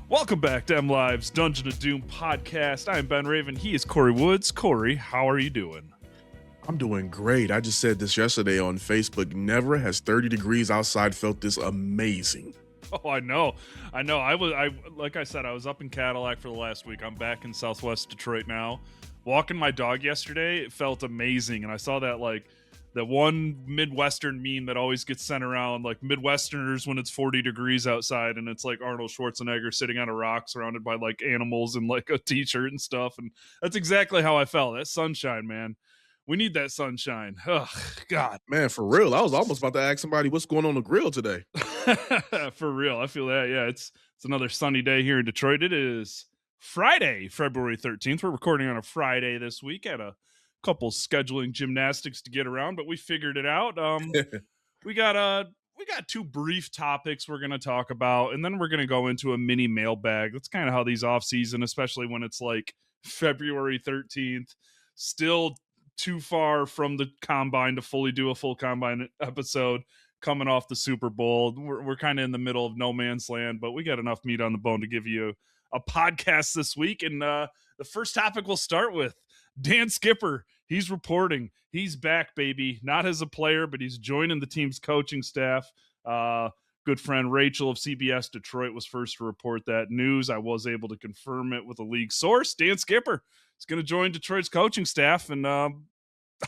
Welcome back to MLive's Dungeon of Doom podcast. I am Ben Raven. He is Kory Woods. Kory, how are you doing? I'm doing great. I just said this yesterday on Facebook. Never has 30 degrees outside felt this amazing. Oh, I know. I like I said, I was up in Cadillac for the last week. I'm back in Southwest Detroit now. Walking my dog yesterday, it felt amazing. And I saw that that one Midwestern meme that always gets sent around, like Midwesterners when it's 40 degrees outside, and it's like Arnold Schwarzenegger sitting on a rock surrounded by like animals and like a t-shirt and stuff. And that's exactly how I felt. That sunshine, man. We need that sunshine. Oh, God. Man, for real. I was almost about to ask somebody what's going on the grill today. For real. I feel that. Yeah, it's another sunny day here in Detroit. It is Friday, February 13th. We're recording on a Friday this week. Had a couple scheduling gymnastics to get around, but we figured it out. We got two brief topics we're going to talk about, and then we're going to go into a mini mailbag. That's kind of how these off season, especially when it's like February 13th, still too far from the combine to fully do a full combine episode, coming off the Super Bowl. We're kind of in the middle of no man's land, but we got enough meat on the bone to give you a podcast this week. And the first topic we'll start with Dan Skipper. He's reporting. He's back, baby. Not as a player, but he's joining the team's coaching staff. Good friend Rachel of CBS Detroit was first to report that news. I was able to confirm it with a league source. Dan Skipper is going to join Detroit's coaching staff, and I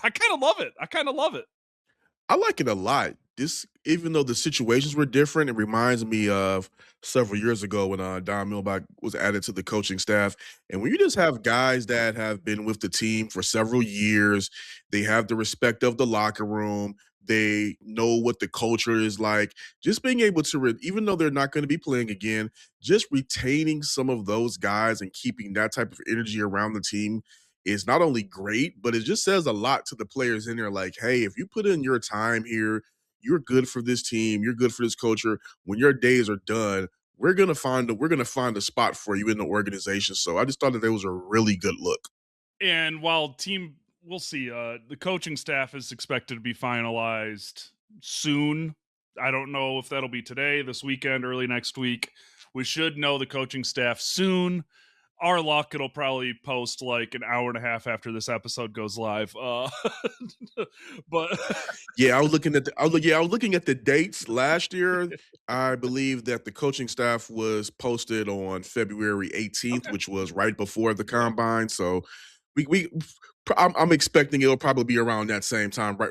kind of love it. I like it a lot. Even though the situations were different, it reminds me of several years ago when Don Mailbag was added to the coaching staff. And when you just have guys that have been with the team for several years, they have the respect of the locker room. They know what the culture is like. Just being able to, even though they're not going to be playing again, just retaining some of those guys and keeping that type of energy around the team is not only great, but it just says a lot to the players in there. Like, hey, if you put in your time here, you're good for this team, you're good for this culture. When your days are done, we're gonna find a spot for you in the organization. So I just thought that was a really good look. And while we'll see, the coaching staff is expected to be finalized soon. I don't know if that'll be today, this weekend, early next week. We should know the coaching staff soon. Our luck, it'll probably post like an hour and a half after this episode goes live. But yeah, I was looking at the dates last year. I believe that the coaching staff was posted on February 18th, okay. which was right before the combine. So I'm expecting it'll probably be around that same time, right,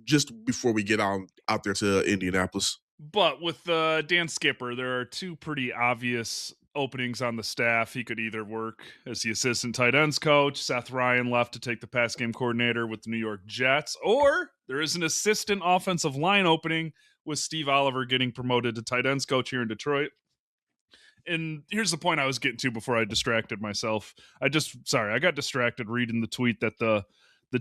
just before we get out there to Indianapolis. But with Dan Skipper, there are two pretty obvious openings on the staff. He could either work as the assistant tight ends coach. Seth Ryan left to take the pass game coordinator with the New York Jets. Or there is an assistant offensive line opening with Steve Oliver getting promoted to tight ends coach here in Detroit. And here's the point I was getting to before I distracted myself. I got distracted reading the tweet that the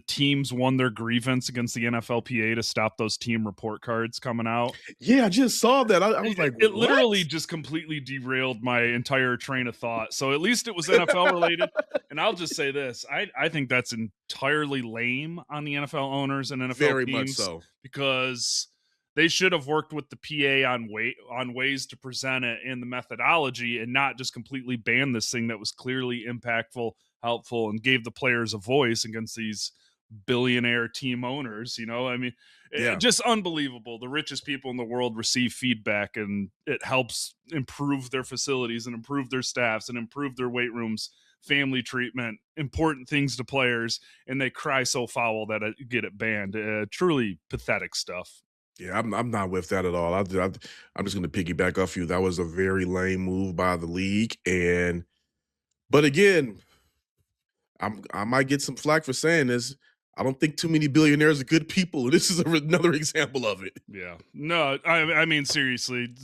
teams won their grievance against the NFLPA to stop those team report cards coming out. Yeah, I just saw that. I was like, it literally just completely derailed my entire train of thought. So at least it was NFL related. And I'll just say this. I think that's entirely lame on the NFL owners and NFL very teams, much so, because they should have worked with the PA on ways to present it and the methodology, and not just completely ban this thing that was clearly impactful, helpful, and gave the players a voice against these billionaire team owners. I mean, yeah. Just unbelievable. The richest people in the world receive feedback, and it helps improve their facilities and improve their staffs and improve their weight rooms, family treatment, important things to players, and they cry so foul that I get it banned. Truly pathetic stuff. Yeah, I'm not with that at all. I'm just going to piggyback off you. That was a very lame move by the league, but again, I might get some flack for saying this. I don't think too many billionaires are good people, and this is another example of it. Yeah, no, I mean seriously,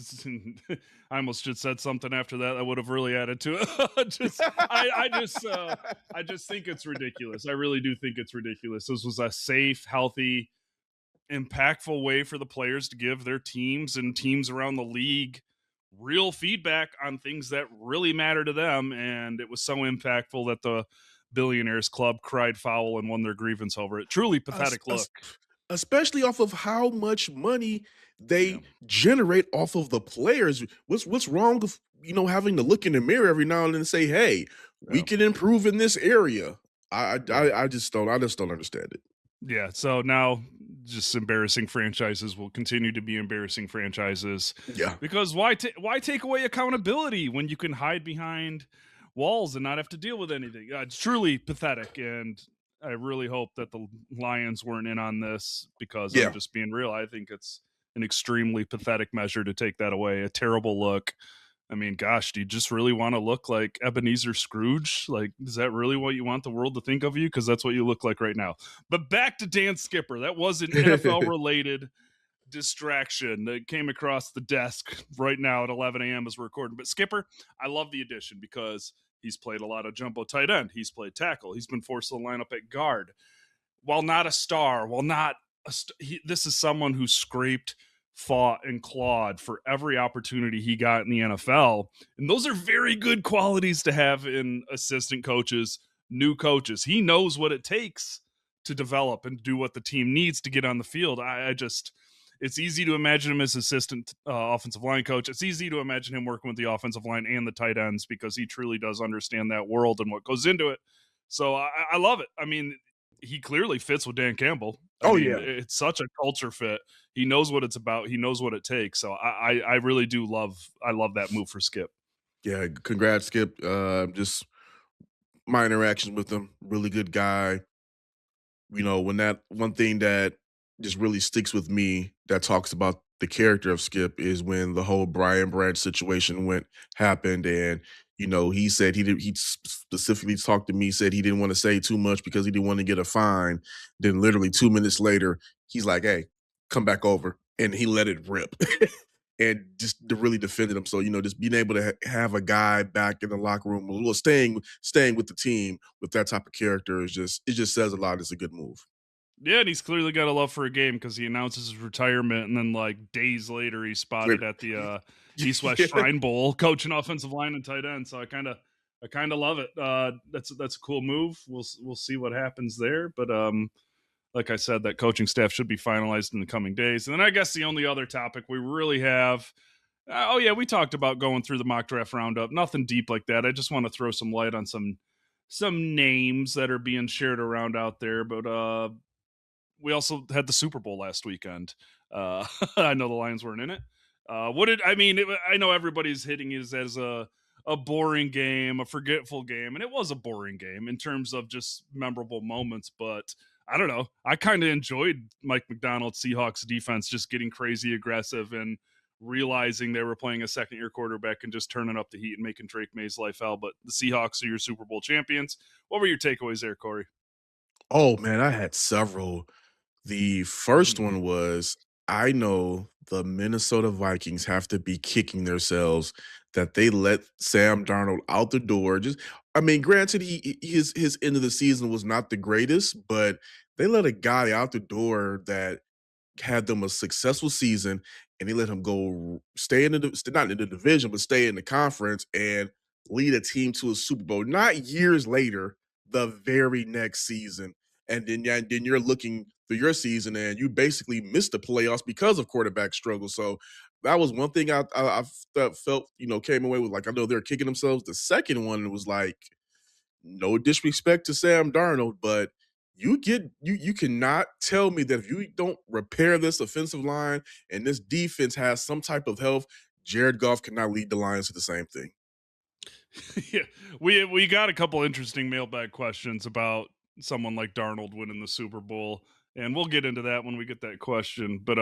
I almost just said something after that would have really added to it. I just think it's ridiculous. I really do think it's ridiculous. This was a safe, healthy, impactful way for the players to give their teams and teams around the league real feedback on things that really matter to them, and it was so impactful that the Billionaires Club cried foul and won their grievance over it. Truly pathetic look. Especially off of how much money Yeah. they generate off of the players. What's wrong with having to look in the mirror every now and then and say, "Hey, we Yeah. can improve in this area." Yeah. I just don't understand it. Yeah. So now just embarrassing franchises will continue to be embarrassing franchises Yeah. because why take away accountability when you can hide behind walls and not have to deal with anything? It's truly pathetic, and I really hope that the Lions weren't in on this because I'm Yeah. just being real. I think it's an extremely pathetic measure to take that away. A terrible look. I mean, gosh, do you just really want to look like Ebenezer Scrooge? Like, is that really what you want the world to think of you? Because that's what you look like right now. But back to Dan Skipper. That was an NFL related distraction that came across the desk right now at 11 a.m. as we're recording. But Skipper, I love the addition because he's played a lot of jumbo tight end. He's played tackle. He's been forced to line up at guard. While not a star, while not this is someone who scraped, fought, and clawed for every opportunity he got in the NFL. And those are very good qualities to have in assistant coaches, new coaches. He knows what it takes to develop and do what the team needs to get on the field. I just, it's easy to imagine him as assistant offensive line coach. It's easy to imagine him working with the offensive line and the tight ends because he truly does understand that world and what goes into it. So I love it. I mean, he clearly fits with Dan Campbell. I Oh mean, yeah. it's such a culture fit. He knows what it's about. He knows what it takes. So I really do love that move for Skip. Yeah. Congrats, Skip. Just my interactions with him, really good guy. When that one thing that just really sticks with me that talks about the character of Skip is when the whole Brian Branch situation happened, and he said he specifically talked to me, said he didn't want to say too much because he didn't want to get a fine. Then literally 2 minutes later, he's like, "Hey, come back over," and he let it rip. And just really defended him. So just being able to have a guy back in the locker room, well, staying with the team with that type of character it just says a lot. It's a good move. Yeah, and he's clearly got a love for a game because he announces his retirement, and then like days later, he's spotted Later. at the East West Shrine Bowl, coaching offensive line and tight end. So I kind of love it. That's a cool move. We'll see what happens there, but like I said, that coaching staff should be finalized in the coming days. And then I guess the only other topic we really have. Oh yeah, we talked about going through the mock draft roundup. Nothing deep like that. I just want to throw some light on some names that are being shared around out there. But we also had the Super Bowl last weekend. I know the Lions weren't in it. What did I mean? I know everybody's hitting it as a boring game, a forgetful game, and it was a boring game in terms of just memorable moments. But I don't know. I kind of enjoyed Mike McDonald's Seahawks defense just getting crazy aggressive and realizing they were playing a second year quarterback and just turning up the heat and making Drake May's life hell. But the Seahawks are your Super Bowl champions. What were your takeaways there, Corey? Oh man, I had several. The first Mhm. one was I know the Minnesota Vikings have to be kicking themselves that they let Sam Darnold out the door. Just I mean, granted, his end of the season was not the greatest, but they let a guy out the door that had them a successful season, and they let him go stay in not in the division, but stay in the conference and lead a team to a Super Bowl. Not years later, the very next season, and then yeah, then you're looking through your season and you basically missed the playoffs because of quarterback struggle. So that was one thing I felt came away with, like, I know they're kicking themselves. The second one was like, no disrespect to Sam Darnold, but you cannot tell me that if you don't repair this offensive line and this defense has some type of health, Jared Goff cannot lead the Lions to the same thing. Yeah, we got a couple interesting mailbag questions about someone like Darnold winning the Super Bowl, and we'll get into that when we get that question. But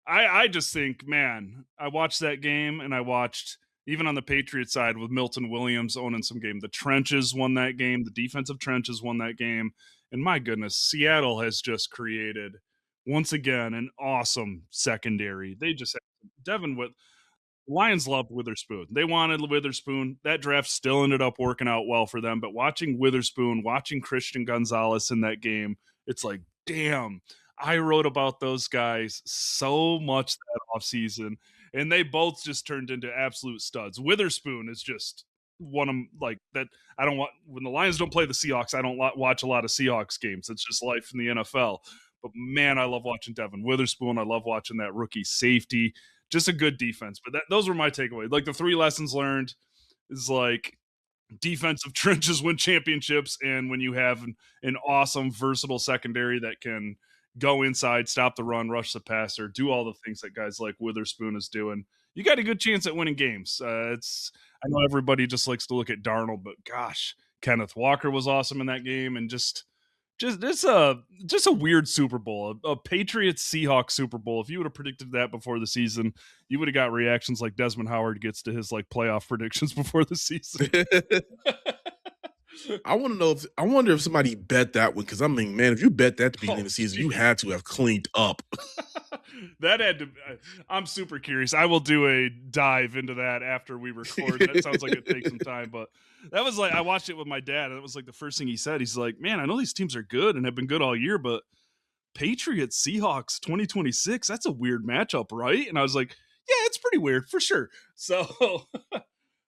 I just think, man, I watched that game, and I watched even on the Patriots side with Milton Williams owning some game. The trenches won that game. The defensive trenches won that game, and my goodness, Seattle has just created once again an awesome secondary. They just have Devin with Lions loved Witherspoon. They wanted Witherspoon. That draft still ended up working out well for them. But watching Witherspoon, watching Christian Gonzalez in that game, it's like, damn, I wrote about those guys so much that offseason. And they both just turned into absolute studs. Witherspoon is just one of like that. I don't want when the Lions don't play the Seahawks, I don't watch a lot of Seahawks games. It's just life in the NFL. But man, I love watching Devin Witherspoon. I love watching that rookie safety. Just a good defense. But those were my takeaways. Like the 3 lessons learned is like defensive trenches win championships, and when you have an awesome, versatile secondary that can go inside, stop the run, rush the passer, do all the things that guys like Witherspoon is doing, you got a good chance at winning games. It's I know everybody just likes to look at Darnold, but gosh, Kenneth Walker was awesome in that game, and just a weird Super Bowl, a Patriots Seahawks Super Bowl. If you would have predicted that before the season, you would have got reactions like Desmond Howard gets to his like playoff predictions before the season. I wonder if somebody bet that one, because I mean, man, if you bet that at the beginning of the season, you had to have cleaned up. That had to. I'm super curious. I will do a dive into that after we record. That sounds like it takes some time, but that was like I watched it with my dad, and it was like the first thing he said. He's like, "Man, I know these teams are good and have been good all year, but Patriots Seahawks 2026, that's a weird matchup, right?" And I was like, "Yeah, it's pretty weird for sure." So,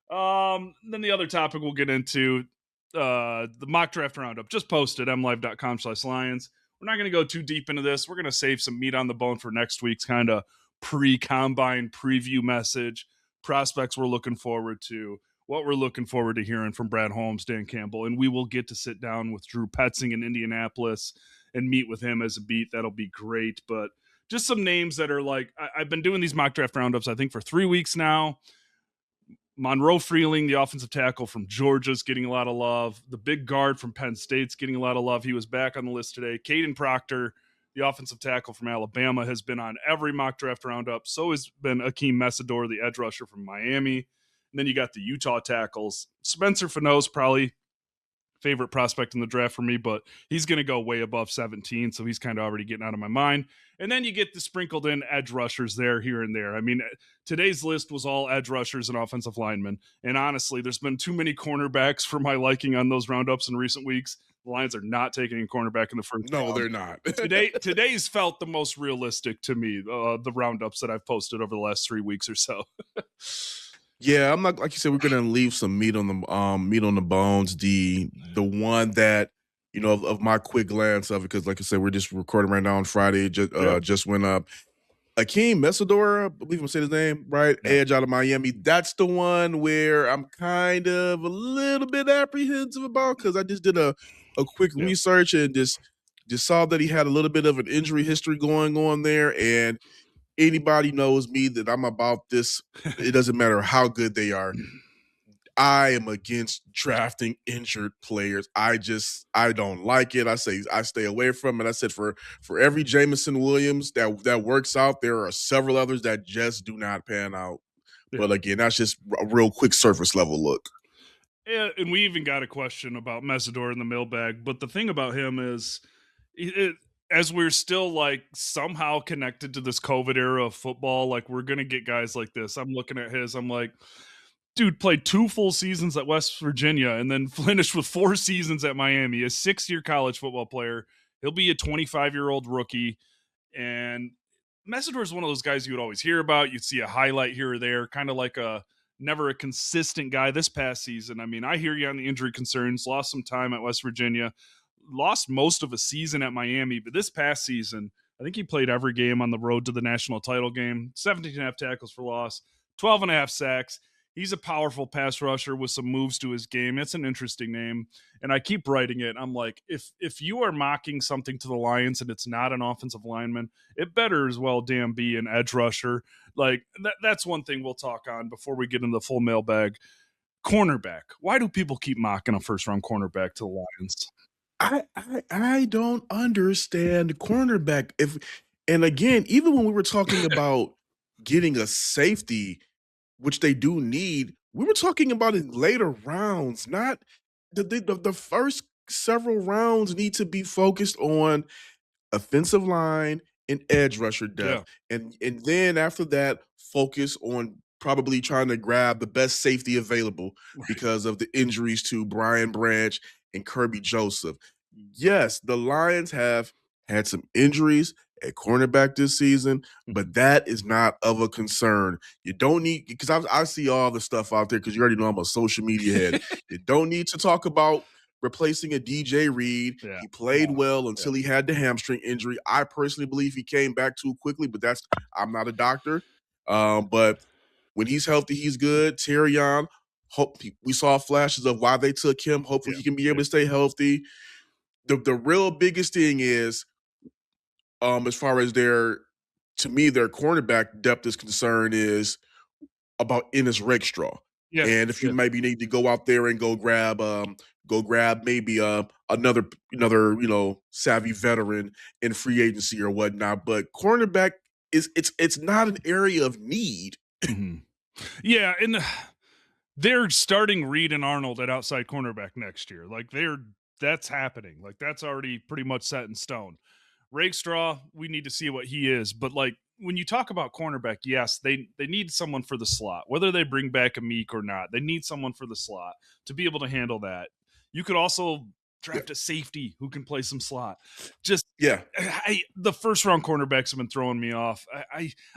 then the other topic we'll get into the mock draft roundup just posted mlive.com/lions. We're not going to go too deep into this. We're going to save some meat on the bone for next week's kind of pre-combine preview message. Prospects we're looking forward to, what we're looking forward to hearing from Brad Holmes, Dan Campbell, and we will get to sit down with Drew Petzing in Indianapolis and meet with him as a beat. That'll be great. But just some names that are like, I've been doing these mock draft roundups, I think, for 3 weeks now. Monroe Freeling, the offensive tackle from Georgia, is getting a lot of love. The big guard from Penn State's getting a lot of love. He was back on the list today. Caden Proctor, the offensive tackle from Alabama, has been on every mock draft roundup. So has been Akeem Mesidor, the edge rusher from Miami. And then you got the Utah tackles. Spencer Fano's probably favorite prospect in the draft for me, but he's going to go way above 17, so he's kind of already getting out of my mind. And then you get the sprinkled in edge rushers there, here and there. I mean, today's list was all edge rushers and offensive linemen, and honestly, there's been too many cornerbacks for my liking on those roundups in recent weeks. The Lions are not taking a cornerback in the first No, round. they're not. Today's felt the most realistic to me, the roundups that I've posted over the last 3 weeks or so. Yeah, I'm not like you said. We're gonna leave some meat on the bones. The one that of my quick glance of it, because like I said, we're just recording right now on Friday. Just went up. Akeem Mesidor, I believe I'm saying his name right. Yeah. Edge out of Miami. That's the one where I'm kind of a little bit apprehensive about, because I just did a quick research and just saw that he had a little bit of an injury history going on there. And anybody knows me that I'm about this. It doesn't matter how good they are. I am against drafting injured players. I don't like it. I stay away from it. I said for every Jameson Williams that works out, there are several others that just do not pan out. Yeah. But again, that's just a real quick surface level look. Yeah, and we even got a question about Mesidor in the mailbag. But the thing about him is, as we're still like somehow connected to this COVID era of football, like we're gonna get guys like this. I'm looking at his. I'm like, dude played 2 full seasons at West Virginia and then finished with 4 seasons at Miami. A 6-year college football player. He'll be a 25-year-old rookie. And Mesidor is one of those guys you would always hear about. You'd see a highlight here or there, kind of like never a consistent guy this past season. I mean, I hear you on the injury concerns, lost some time at West Virginia, lost most of a season at Miami, but this past season, I think he played every game on the road to the national title game, 17.5 tackles for loss, 12.5 sacks. He's a powerful pass rusher with some moves to his game. It's an interesting name. And I keep writing it. I'm like, if you are mocking something to the Lions and it's not an offensive lineman, it better as well damn be an edge rusher. Like, that's one thing we'll talk on before we get into the full mailbag. Cornerback. Why do people keep mocking a first-round cornerback to the Lions? I don't understand cornerback. And again, even when we were talking about getting a safety, which they do need, we were talking about in later rounds, not the first several rounds need to be focused on offensive line and edge rusher depth. Yeah. And then after that, focus on probably trying to grab the best safety available because of the injuries to Brian Branch and Kirby Joseph. Yes, the Lions have had some injuries at cornerback this season, but that is not of a concern. You don't need, because I see all the stuff out there, because you already know I'm a social media head. You don't need to talk about replacing a DJ Reed. Yeah. He played well Yeah. until he had the hamstring injury. I personally believe he came back too quickly, but I'm not a doctor. But when he's healthy, he's good. Tyrion, we saw flashes of why they took him. Hopefully, Yeah. he can be able to stay healthy. The real biggest thing is, as far as to me, their cornerback depth is concerned, is about Ennis Rakestraw. Yeah. And if you Yeah. maybe need to go out there and go grab maybe another savvy veteran in free agency or whatnot. But cornerback it's not an area of need. Mhm. Yeah, and they're starting Reed and Arnold at outside cornerback next year. Like that's happening. Like that's already pretty much set in stone. Rakestraw, we need to see what he is. But like when you talk about cornerback, yes, they need someone for the slot. Whether they bring back a Meek or not, they need someone for the slot to be able to handle that. You could also Yeah. draft a safety who can play some slot. Just Yeah. the first round cornerbacks have been throwing me off.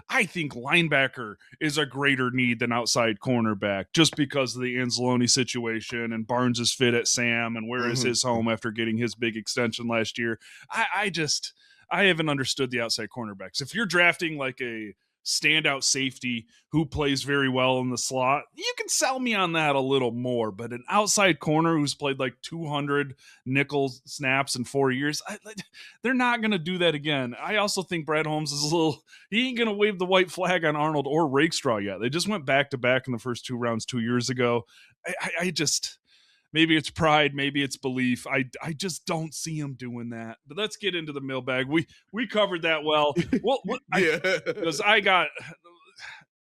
I think linebacker is a greater need than outside cornerback just because of the Anzalone situation and Barnes' fit at Sam and where is his home after getting his big extension last year. I haven't understood the outside cornerbacks. If you're drafting like a standout safety who plays very well in the slot, you can sell me on that a little more. But an outside corner who's played like 200 nickel snaps in 4 years, they're not going to do that again. I also think Brad Holmes is he ain't going to wave the white flag on Arnold or Rakestraw yet. They just went back to back in the first 2 rounds 2 years ago. I just, maybe it's pride, maybe it's belief. I just don't see him doing that. But let's get into the mailbag. We covered that well. Yeah. Because I got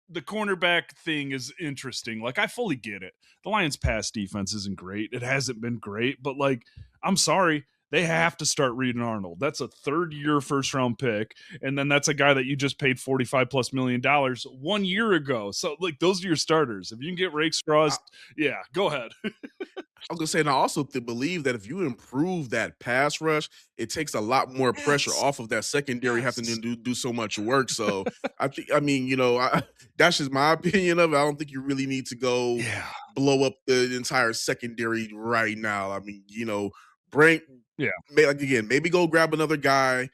the cornerback thing is interesting. Like I fully get it. The Lions' pass defense isn't great. It hasn't been great, but like I'm sorry, they have to start Reed and Arnold. That's a third-year first-round pick, and then that's a guy that you just paid $45+ million 1 year ago. So like those are your starters. If you can get Rakestraws, yeah, go ahead. I was gonna say, and I also believe that if you improve that pass rush, it takes a lot more pressure Yes. off of that secondary having Yes. to do so much work. So I mean, that's just my opinion of it. I don't think you really need to go Yeah. blow up the entire secondary right now. I mean, bring Yeah. like again, maybe go grab another guy,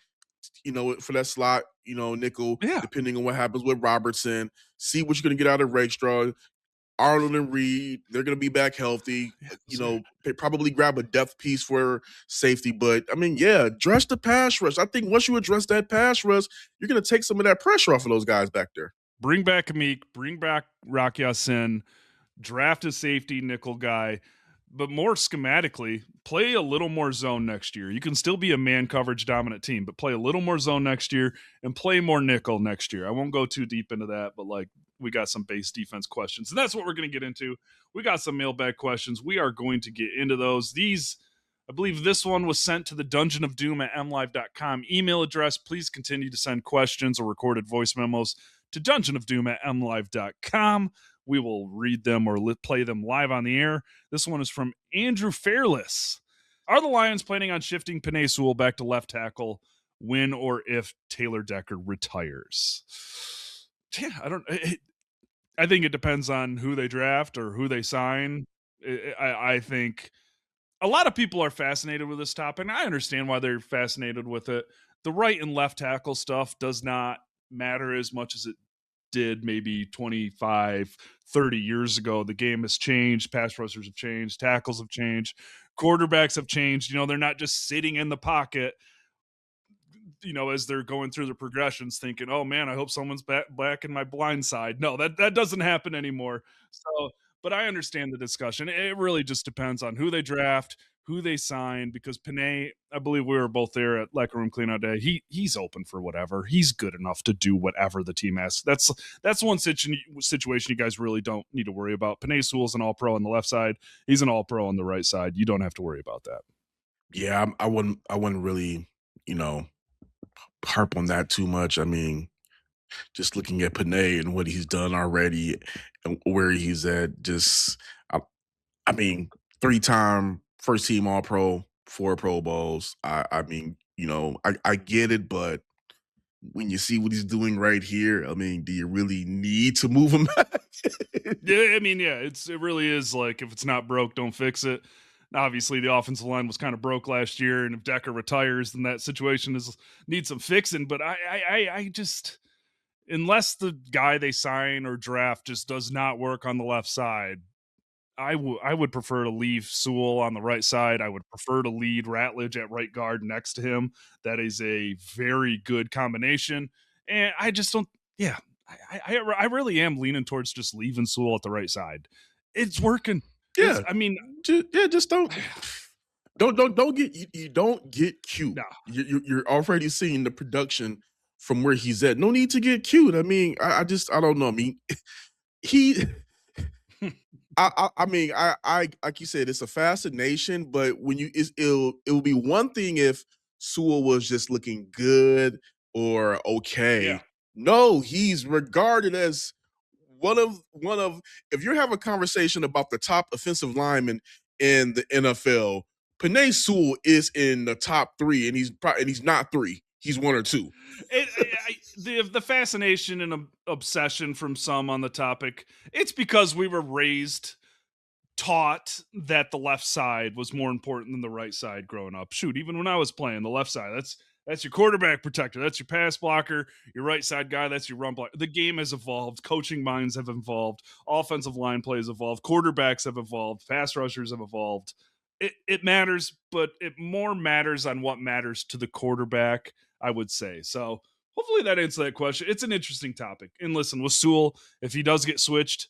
for that slot, nickel, Yeah. depending on what happens with Robertson. See what you're gonna get out of Rakestraw. Arnold and Reed, they're going to be back healthy. They probably grab a depth piece for safety. But I mean, yeah, address the pass rush. I think once you address that pass rush, you're going to take some of that pressure off of those guys back there. Bring back Amik, bring back Rock Ya-Sin, draft a safety nickel guy, but more schematically, play a little more zone next year. You can still be a man coverage dominant team, but play a little more zone next year and play more nickel next year. I won't go too deep into that, but like we got some base defense questions, and that's what we're going to get into. We got some mailbag questions. We are going to get into those. I believe this one was sent to the Dungeon of Doom at MLive.com email address. Please continue to send questions or recorded voice memos to dungeonofdoom at MLive.com. We will read them or play them live on the air. This one is from Andrew Fairless. Are the Lions planning on shifting Penei Sewell back to left tackle when or if Taylor Decker retires? Yeah, I think it depends on who they draft or who they sign. I think a lot of people are fascinated with this topic, and I understand why they're fascinated with it. The right and left tackle stuff does not matter as much as it did maybe 25, 30 years ago. The game has changed. Pass rushers have changed. Tackles have changed. Quarterbacks have changed. They're not just sitting in the pocket, as they're going through the progressions thinking, oh man, I hope someone's back in my blind side. No, that doesn't happen anymore. So, but I understand the discussion. It really just depends on who they draft, who they sign, because Penei, I believe we were both there at Locker Room Cleanout Day. He's open for whatever. He's good enough to do whatever the team asks. That's one situation you guys really don't need to worry about. Penei Sewell's an all-pro on the left side. He's an all-pro on the right side. You don't have to worry about that. Yeah, I wouldn't really, harp on that too much. I mean, just looking at Penei and what he's done already and where he's at, I mean, 3-time first team All Pro, 4 Pro Bowls. I mean, I get it, but when you see what he's doing right here, I mean, do you really need to move him back? Yeah, I mean, yeah, it really is like if it's not broke, don't fix it. Obviously, the offensive line was kind of broke last year, and if Decker retires, then that situation is needs some fixing. But I just unless the guy they sign or draft just does not work on the left side, I would prefer to leave Sewell on the right side. I would prefer to lead Ratledge at right guard next to him. That is a very good combination, and I just don't. Yeah, I really am leaning towards just leaving Sewell at the right side. It's working. It's Yeah, I mean, just don't get you don't get cute. no. You're already seeing the production from where he's at. No need to get cute. I mean, I don't know. I mean, he I mean, I like you said, it's a fascination, but when it'll be one thing if Sewell was just looking good or Yeah. okay. No, he's regarded as one of if you're having a conversation about the top offensive lineman in the NFL, Penei Sewell is in the top three, and he's not three. He's one or two. The fascination and obsession from some on the topic, it's because we were raised taught that the left side was more important than the right side growing up. Shoot, even when I was playing the left side, that's your quarterback protector, that's your pass blocker, your right side guy, that's your run blocker. The game has evolved, coaching minds have evolved, offensive line plays evolved, quarterbacks have evolved, pass rushers have evolved. It matters, but it more matters on what matters to the quarterback, I would say. So hopefully that answers that question. It's an interesting topic. And listen, with Sewell, if he does get switched,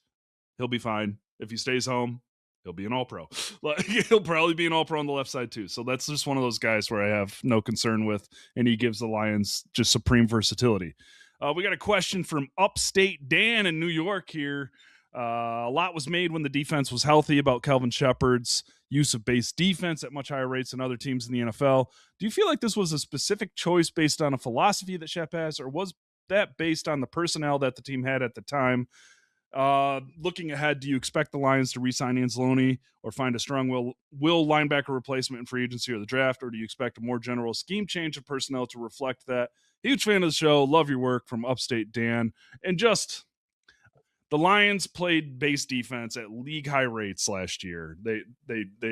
he'll be fine. If he stays home, he'll be an all pro. Like, he'll probably be an all pro on the left side too. So that's just one of those guys where I have no concern with, and he gives the Lions just supreme versatility. We got a question from Upstate Dan in New York here. A lot was made when the defense was healthy about Kelvin Shepard's use of base defense at much higher rates than other teams in the NFL. Do you feel like this was a specific choice based on a philosophy that Shep has, or was that based on the personnel that the team had at the time? Looking ahead, do you expect the Lions to re-sign Anzalone or find a strong will linebacker replacement in free agency or the draft, or do you expect a more general scheme change of personnel to reflect that? Huge fan of the show. Love your work, from Upstate Dan. And just the Lions played base defense at league high rates last year. They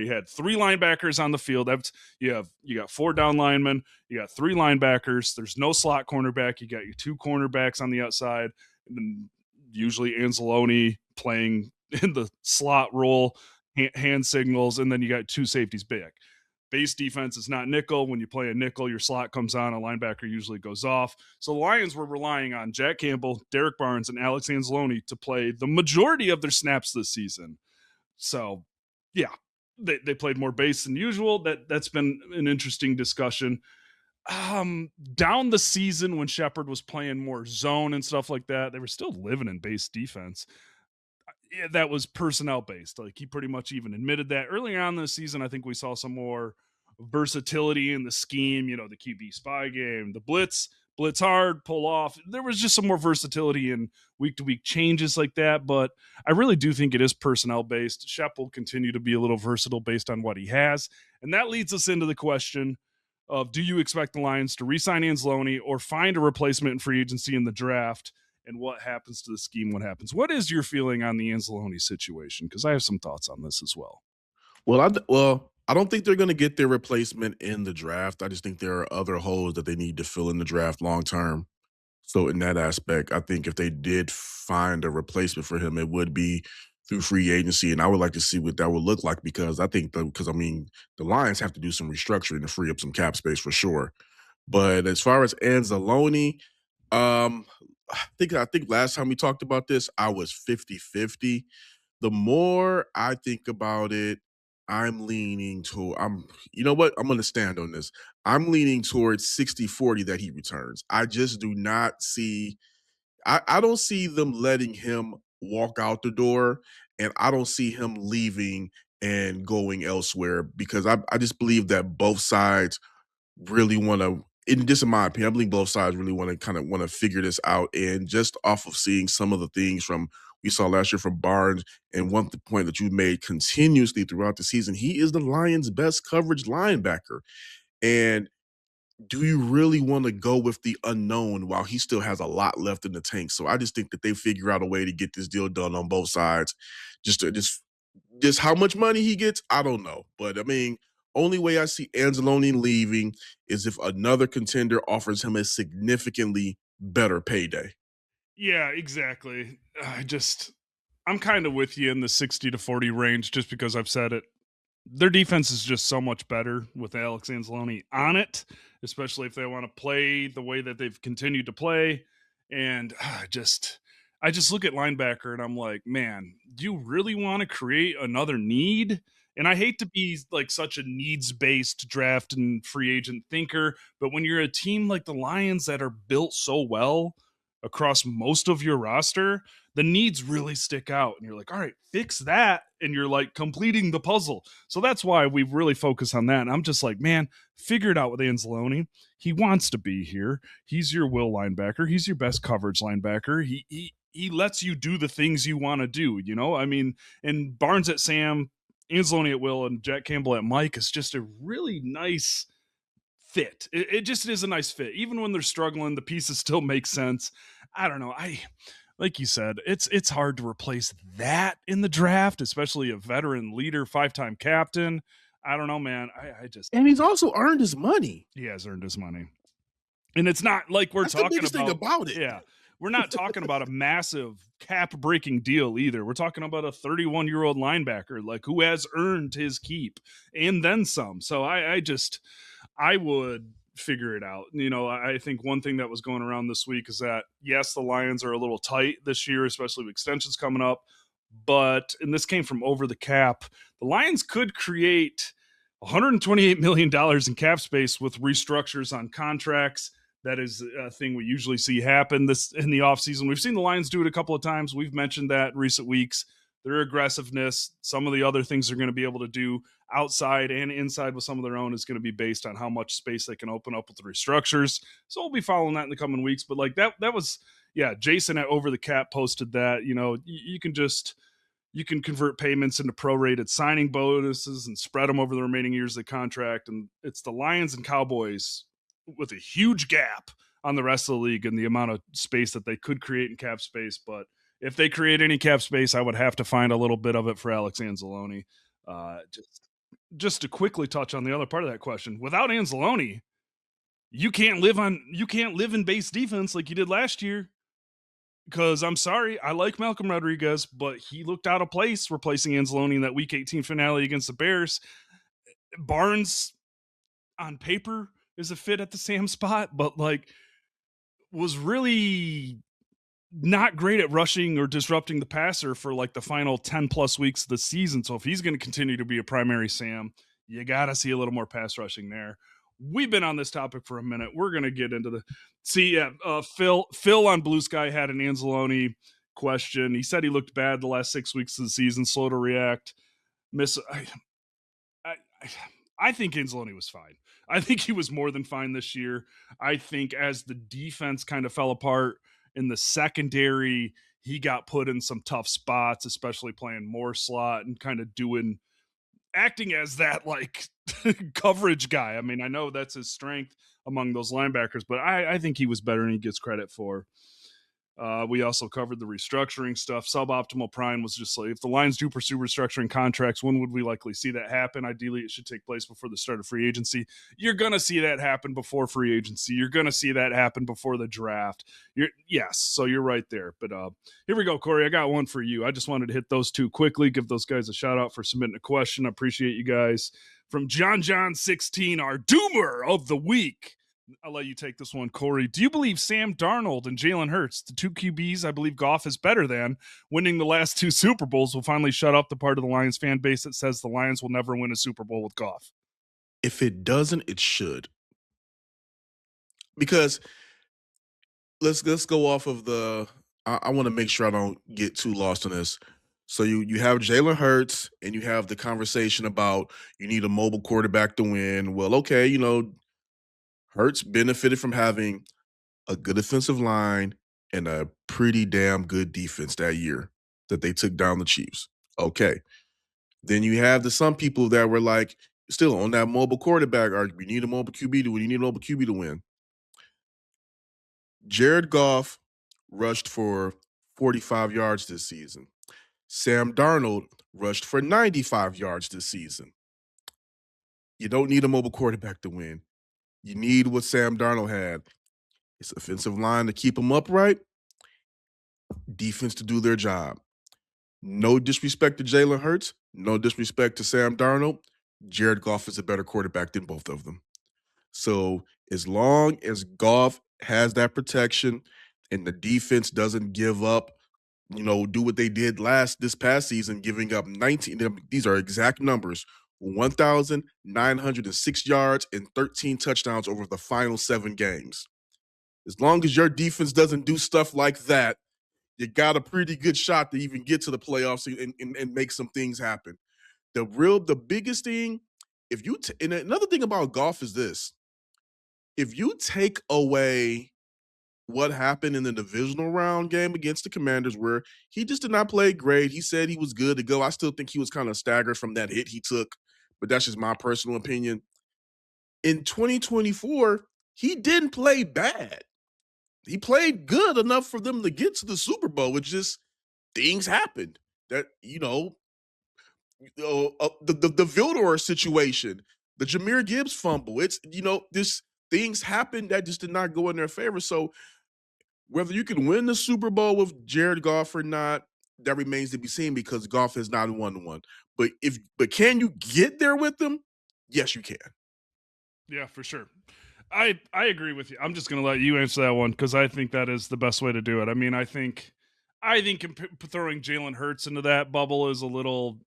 had three linebackers on the field. You got four down linemen, you got three linebackers. There's no slot cornerback. You got your two cornerbacks on the outside, and then usually Anzalone playing in the slot role, hand signals, and then you got two safeties back. Base defense is not nickel. When you play a nickel, your slot comes on, a linebacker usually goes off. So the Lions were relying on Jack Campbell, Derek Barnes, and Alex Anzalone to play the majority of their snaps this season. So, yeah, they played more base than usual. That's been an interesting discussion. Down the season when Shepard was playing more zone and stuff like that, they were still living in base defense. Yeah, that was personnel based. Like, he pretty much even admitted that earlier on this season. I think we saw some more versatility in the scheme, the QB spy game, the blitz hard, pull off. There was just some more versatility in week to week changes like that. But I really do think it is personnel based. Shep will continue to be a little versatile based on what he has. And that leads us into the question of, do you expect the Lions to re-sign Anzalone or find a replacement in free agency in the draft? And what happens to the scheme? What happens? What is your feeling on the Anzalone situation? Because I have some thoughts on this as well. I don't think they're going to get their replacement in the draft. I just think there are other holes that they need to fill in the draft long term. So in that aspect, I think if they did find a replacement for him, it would be through free agency, and I would like to see what that would look like because I mean the Lions have to do some restructuring to free up some cap space for sure. But as far as Anzalone, um, I think last time we talked about this, I was 50-50. The more I think about it, I'm leaning to I'm you know what? I'm gonna stand on this. I'm leaning towards 60-40 that he returns. I just do not see I don't see them letting him walk out the door, and I don't see him leaving and going elsewhere because I just believe that both sides really want to, in just in my opinion, I believe both sides really want to figure this out. And just off of seeing some of the things from we saw last year from Barnes, and one point that you made continuously throughout the season, he is the Lions' best coverage linebacker. And do you really want to go with the unknown while he still has a lot left in the tank? So I just think that they figure out a way to get this deal done on both sides, just Just how much money he gets, I don't know. But I mean, only way I see Anzalone leaving is if another contender offers him a significantly better payday. Yeah, exactly. I'm kind of with you in the 60 to 40 range just because I've said it. Their defense is just so much better with Alex Anzalone on it, especially if they want to play the way that they've continued to play. And I just look at linebacker and I'm like, man, do you really want to create another need? And I hate to be like such a needs based draft and free agent thinker, but when you're a team like the Lions that are built so well across most of your roster, the needs really stick out. And you're like, all right, fix that. And you're like completing the puzzle. So that's why we really focus on that. And I'm just like, man, figure it out with Anzalone. He wants to be here. He's your will linebacker. He's your best coverage linebacker. He lets you do the things you want to do, you know? I mean, and Barnes at Sam, Anzalone at Will, and Jack Campbell at Mike is just a really nice fit. It just is a nice fit. Even when they're struggling, the pieces still make sense. I don't know. I like you said, it's hard to replace that in the draft, especially a veteran leader, 5-time captain. I don't know, man. I just And he's also earned his money. he has earned his money. And it's not like we're That's the talking biggest thing about about it. yeah. We're not talking about a massive cap breaking deal either. We're talking about a 31-year-old linebacker like who has earned his keep and then some. So I would figure it out. You know, I think one thing that was going around this week is that yes, the Lions are a little tight this year, especially with extensions coming up. But and this came from over the cap, the Lions could create $128 million in cap space with restructures on contracts. That is a thing we usually see happen this in the offseason. We've seen the Lions do it a couple of times. We've mentioned that in recent weeks. Their aggressiveness, some of the other things they're going to be able to do outside and inside with some of their own is going to be based on how much space they can open up with the restructures. So we'll be following that in the coming weeks. But like that was, yeah, Jason at Over the Cap posted that, you know, you can convert payments into prorated signing bonuses and spread them over the remaining years of the contract. And it's the Lions and Cowboys with a huge gap on the rest of the league and the amount of space that they could create in cap space. But if they create any cap space, I would have to find a little bit of it for Alex Anzalone. Uh, just to quickly touch on the other part of that question, without Anzalone, you can't live in base defense like you did last year. Because I'm sorry, I like Malcolm Rodriguez, but he looked out of place replacing Anzalone in that Week 18 finale against the Bears. Barnes, on paper, is a fit at the Sam spot, but like was really not great at rushing or disrupting the passer for like the final 10 plus weeks of the season. So if he's going to continue to be a primary Sam, you got to see a little more pass rushing there. We've been on this topic for a minute. We're going to get into the see. Yeah, Phil on Blue Sky had an Anzalone question. He said he looked bad the last 6 weeks of the season, slow to react. Miss, I, I think Anzalone was fine. I think he was more than fine this year. I think as the defense kind of fell apart in the secondary, he got put in some tough spots, especially playing more slot and kind of acting as that like coverage guy. I mean, I know that's his strength among those linebackers, but I think he was better than he gets credit for. We also covered the restructuring stuff. Suboptimal Prime was just like, if the Lions do pursue restructuring contracts, when would we likely see that happen? Ideally, it should take place before the start of free agency. You're going to see that happen before free agency. You're going to see that happen before the draft. Yes, so you're right there. But here we go, Kory. I got one for you. I just wanted to hit those two quickly, give those guys a shout out for submitting a question. I appreciate you guys. From John 16, our doomer of the week. I'll let you take this one, Kory. Do you believe Sam Darnold and Jalen Hurts, the two QBs I believe Goff is better than, winning the last two Super Bowls will finally shut up the part of the Lions fan base that says the Lions will never win a Super Bowl with Goff? If it doesn't, it should. Because let's go off of the I want to make sure I don't get too lost on this. So you have Jalen Hurts and you have the conversation about you need a mobile quarterback to win. Well, okay, Hurts benefited from having a good offensive line and a pretty damn good defense that year that they took down the Chiefs. Okay. Then you have some people that were like, still on that mobile quarterback, or we need a mobile QB to win. You need a mobile QB to win. Jared Goff rushed for 45 yards this season. Sam Darnold rushed for 95 yards this season. You don't need a mobile quarterback to win. You need what Sam Darnold had. It's offensive line to keep him upright, defense to do their job. No disrespect to Jalen Hurts, no disrespect to Sam Darnold. Jared Goff is a better quarterback than both of them. So as long as Goff has that protection and the defense doesn't give up, do what they did this past season, giving up 19. These are exact numbers: 1,906 yards and 13 touchdowns over the final 7 games. As long as your defense doesn't do stuff like that, you got a pretty good shot to even get to the playoffs and make some things happen. The biggest thing, and another thing about Goff is this: if you take away what happened in the divisional round game against the Commanders, where he just did not play great. He said he was good to go. I still think he was kind of staggered from that hit he took, but that's just my personal opinion. In 2024, he didn't play bad. He played good enough for them to get to the Super Bowl. It's just things happened that, the Vildor situation, the Jahmyr Gibbs fumble. This things happened that just did not go in their favor. So whether you can win the Super Bowl with Jared Goff or not, that remains to be seen because Goff has not won one. But can you get there with them? Yes, you can. Yeah, for sure. I agree with you. I'm just going to let you answer that one because I think that is the best way to do it. I mean, I think throwing Jalen Hurts into that bubble is a little.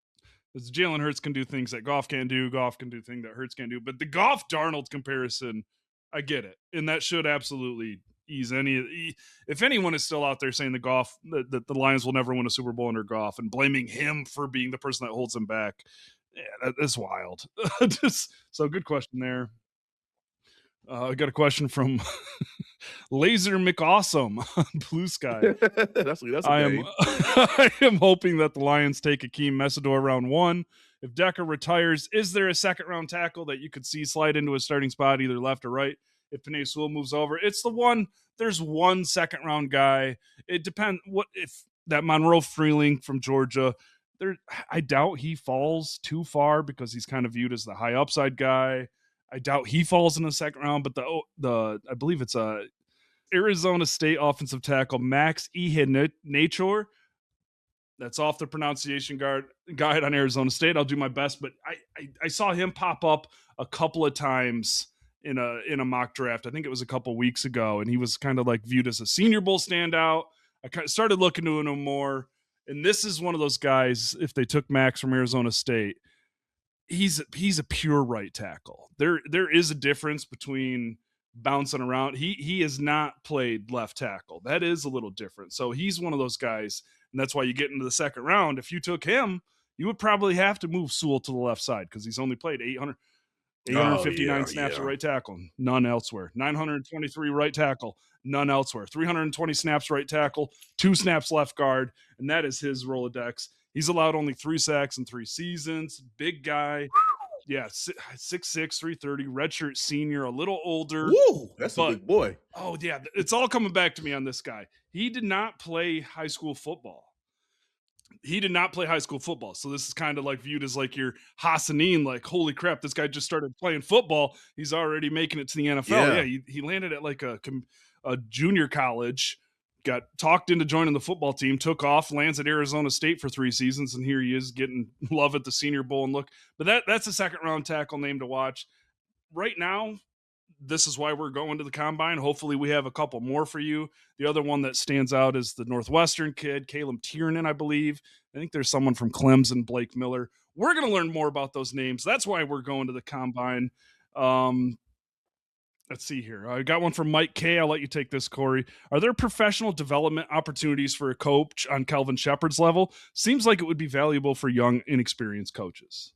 Because Jalen Hurts can do things that Goff can't do. Goff can do things that Hurts can't do. But the Goff Darnold comparison, I get it, and that should absolutely ease any. If anyone is still out there saying that the Lions will never win a Super Bowl under Goff and blaming him for being the person that holds them back, yeah, that's wild. So good question there. I got a question from Laser McAwesome on Blue Sky. that's a I am name. I am hoping that the Lions take Akeem Mesidor round 1. If Decker retires, is there a second round tackle that you could see slide into a starting spot either left or right? If Penei Sewell moves over, it's the one. There's one second round guy. It depends what if that Monroe Freeling from Georgia. There, I doubt he falls too far because he's kind of viewed as the high upside guy. I doubt he falls in the second round, but the I believe it's a Arizona State offensive tackle Max Nature. That's off the pronunciation guide on Arizona State. I'll do my best, but I saw him pop up a couple of times in a mock draft. I think it was a couple weeks ago, and he was kind of like viewed as a Senior Bowl standout. I kind of started looking into him more, and this is one of those guys. If they took Max from Arizona State, he's a pure right tackle. There is a difference between bouncing around. He has not played left tackle. That is a little different. So he's one of those guys, and that's why you get into the second round. If you took him, you would probably have to move Sewell to the left side because he's only played 859 snaps at right tackle, none elsewhere. 923 right tackle, none elsewhere. 320 snaps right tackle, 2 snaps left guard, and that is his Rolodex. He's allowed only 3 sacks in 3 seasons. Big guy. Yeah, 6'6", 330, redshirt senior, a little older. Woo, that's a big boy. Oh, yeah, it's all coming back to me on this guy. He did not play high school football. So this is kind of like viewed as like your Hassanin, like, holy crap, this guy just started playing football. He's already making it to the NFL. Yeah, he landed at like a junior college, got talked into joining the football team, took off, lands at Arizona State for 3 seasons, and here he is getting love at the Senior Bowl. And look, but that's a second round tackle name to watch. Right now, this is why we're going to the combine. Hopefully we have a couple more for you. The other one that stands out is the Northwestern kid, Caleb Tiernan, I believe. I think there's someone from Clemson, Blake Miller. We're going to learn more about those names. That's why we're going to the combine. Let's see here. I got one from Mike K. I'll let you take this, Kory. Are there professional development opportunities for a coach on Kelvin Shepard's level? Seems like it would be valuable for young, inexperienced coaches.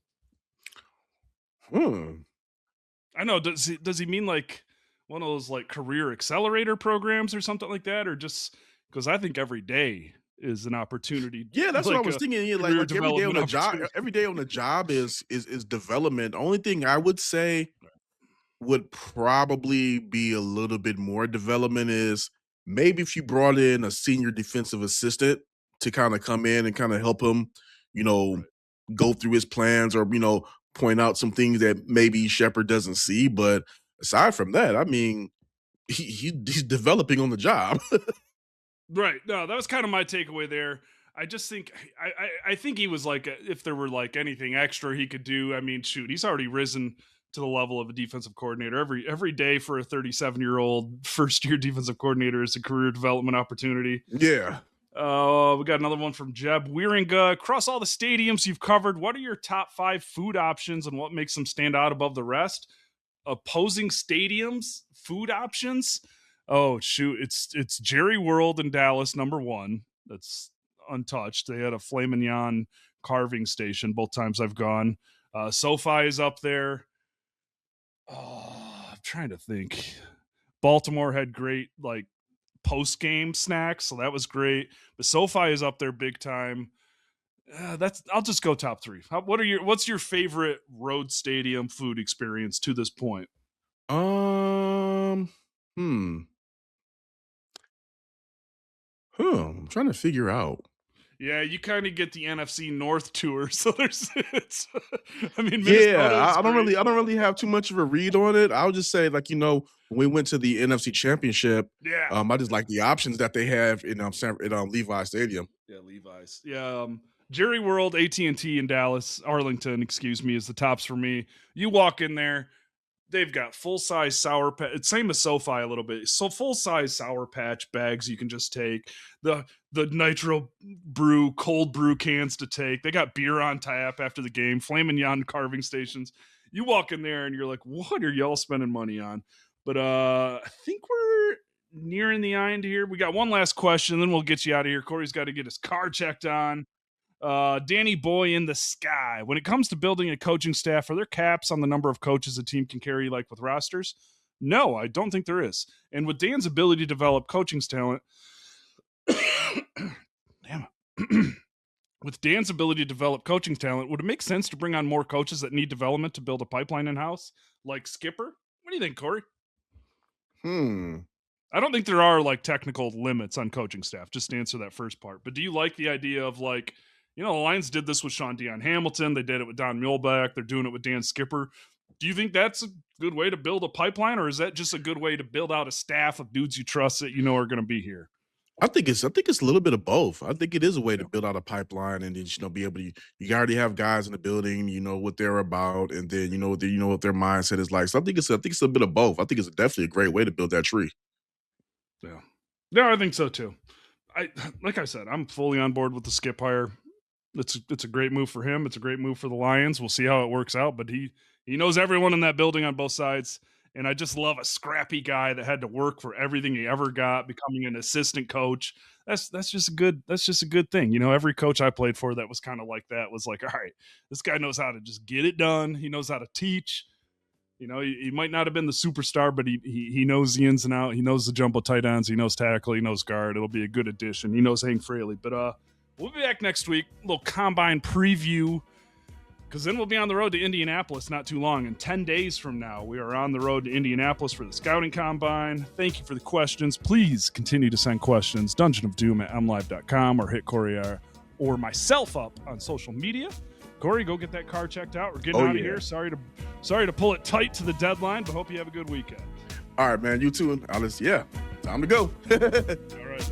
I know. Does he mean like one of those like career accelerator programs or something like that, or just because I think every day is an opportunity? Yeah, that's like what I was thinking. Yeah, like every day on the job, every day on the job is development. The only thing I would say would probably be a little bit more development is maybe if you brought in a senior defensive assistant to kind of come in and kind of help him, go through his plans or, point out some things that maybe Shepard doesn't see. But aside from that, I mean, he's developing on the job. Right. No, that was kind of my takeaway there. I just think I think he was like if there were like anything extra he could do. I mean, shoot, he's already risen to the level of a defensive coordinator. Every day for a 37-year-old first year defensive coordinator is a career development opportunity. Yeah. We got another one from Jeb Wieringa. Across all the stadiums you've covered, what are your top 5 food options and what makes them stand out above the rest? Opposing stadiums, food options. Oh shoot, it's Jerry World in Dallas, number 1. That's untouched. They had a filet mignon carving station both times I've gone. SoFi is up there. Oh, I'm trying to think. Baltimore had great like post game snacks, so that was great. But SoFi is up there big time. I'll just go top 3. What's your favorite road stadium food experience to this point? Um. Hmm. I'm trying to figure out. Yeah, you kind of get the NFC North tour, so I mean, Yeah, I don't great. really, I don't really have too much of a read on it. I'll just say, like, when we went to the NFC Championship, Yeah, I just like the options that they have in Levi Stadium. yeah, Levi's. Yeah, Jerry World, AT&T in Dallas, Arlington, excuse me, is the tops for me. You walk in there, they've got full-size Sour Patch. It's same as SoFi a little bit. So full-size Sour Patch bags you can just take. The Nitro Brew, cold brew cans to take. They got beer on tap after the game. Flame Mignon carving stations. You walk in there and you're like, what are y'all spending money on? But I think we're nearing the end here. We got one last question, then we'll get you out of here. Kory's got to get his car checked on. Danny Boy in the sky. When it comes to building a coaching staff, are there caps on the number of coaches a team can carry, like with rosters? No, I don't think there is. And with Dan's ability to develop coaching talent, damn it. With Dan's ability to develop coaching talent, would it make sense to bring on more coaches that need development to build a pipeline in house, like Skipper? What do you think, Kory? I don't think there are like technical limits on coaching staff, just to answer that first part. But do you like the idea of like, the Lions did this with Sean Deion Hamilton. They did it with Don Mailbag. They're doing it with Dan Skipper. Do you think that's a good way to build a pipeline, or is that just a good way to build out a staff of dudes you trust that are going to be here? I think it's a little bit of both. I think it is a way to build out a pipeline and then be able to you already have guys in the building, you know what they're about, and then you know what their mindset is like. So I think it's a bit of both. I think it's definitely a great way to build that tree. Yeah. No, I think so too. Like I said, I'm fully on board with the Skip hire. It's a great move for him. It's a great move for the Lions. We'll see how it works out, but he knows everyone in that building on both sides. And I just love a scrappy guy that had to work for everything he ever got, becoming an assistant coach. That's just a good thing. Every coach I played for that was kind of like that was like, all right, this guy knows how to just get it done. He knows how to teach. He might not have been the superstar, but he knows the ins and outs. He knows the jumbo tight ends. He knows tackle. He knows guard. It'll be a good addition. He knows Hank Fraley. But we'll be back next week. A little combine preview, because then we'll be on the road to Indianapolis not too long. In 10 days from now, we are on the road to Indianapolis for the scouting combine. Thank you for the questions. Please continue to send questions. dungeonofdoom at MLive.com, or hit Kory or myself up on social media. Kory, go get that car checked out. We're getting out of here. Sorry to pull it tight to the deadline, but hope you have a good weekend. All right, man. You too. Time to go. All right.